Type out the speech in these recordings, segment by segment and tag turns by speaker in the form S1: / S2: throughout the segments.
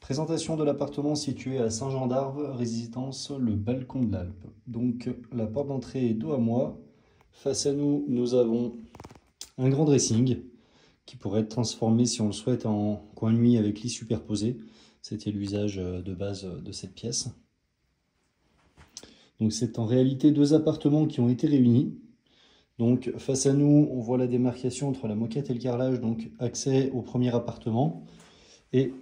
S1: Présentation de l'appartement situé à Saint-Jean-d'Arves, résidence Le Balcon de l'Alpe. Donc la porte d'entrée est dos à moi. Face à nous, nous avons un grand dressing qui pourrait être transformé si on le souhaite en coin de nuit avec lit superposé. C'était l'usage de base de cette pièce. Donc c'est en réalité deux appartements qui ont été réunis. Donc face à nous, on voit la démarcation entre la moquette et le carrelage, donc accès au premier appartement. Et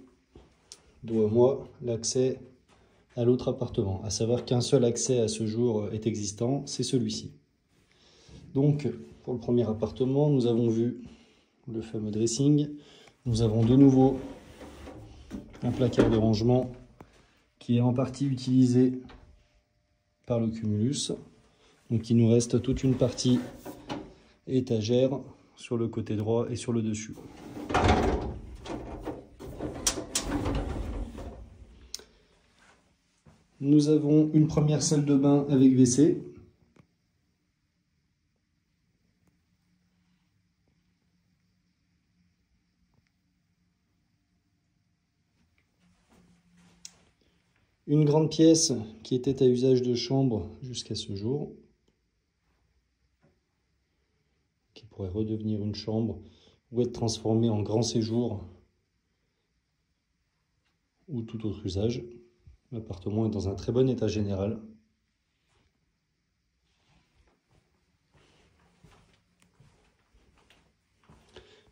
S1: dos à moi, l'accès à l'autre appartement. À savoir qu'un seul accès à ce jour est existant, c'est celui-ci. Donc pour le premier appartement, nous avons vu le fameux dressing. Nous avons de nouveau un placard de rangement qui est en partie utilisé par le cumulus. Donc il nous reste toute une partie étagère sur le côté droit et sur le dessus. Nous avons une première salle de bain avec WC. Une grande pièce qui était à usage de chambre jusqu'à ce jour, qui pourrait redevenir une chambre ou être transformée en grand séjour ou tout autre usage. L'appartement est dans un très bon état général.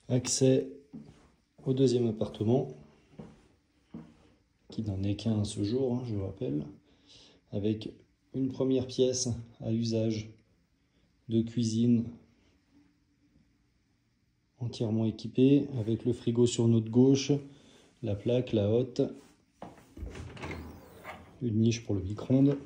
S1: Accès au deuxième appartement, qui n'en est qu'un à ce jour, je vous rappelle, avec une première pièce à usage de cuisine entièrement équipée, avec le frigo sur notre gauche, la plaque, la hotte, une niche pour le micro-ondes.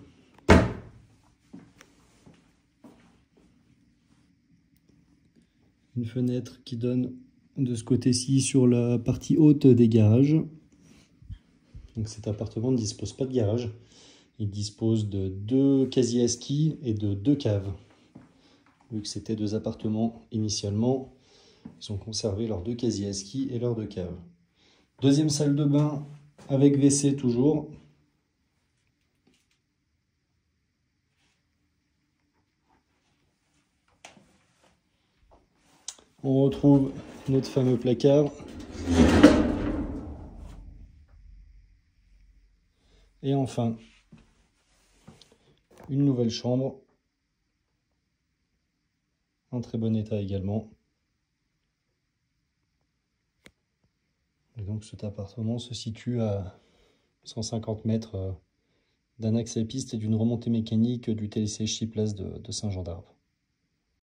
S1: Une fenêtre qui donne de ce côté-ci sur la partie haute des garages. Donc cet appartement ne dispose pas de garage. Il dispose de 2 casiers à ski et de 2 caves. Vu que c'était 2 appartements initialement, ils ont conservé leurs 2 casiers à ski et leurs 2 caves. Deuxième salle de bain avec WC toujours. On retrouve notre fameux placard. Et enfin, une nouvelle chambre, en très bon état également. Et donc cet appartement se situe à 150 mètres d'un accès piste et d'une remontée mécanique du télésiège 6 places de Saint-Jean-d'Arves.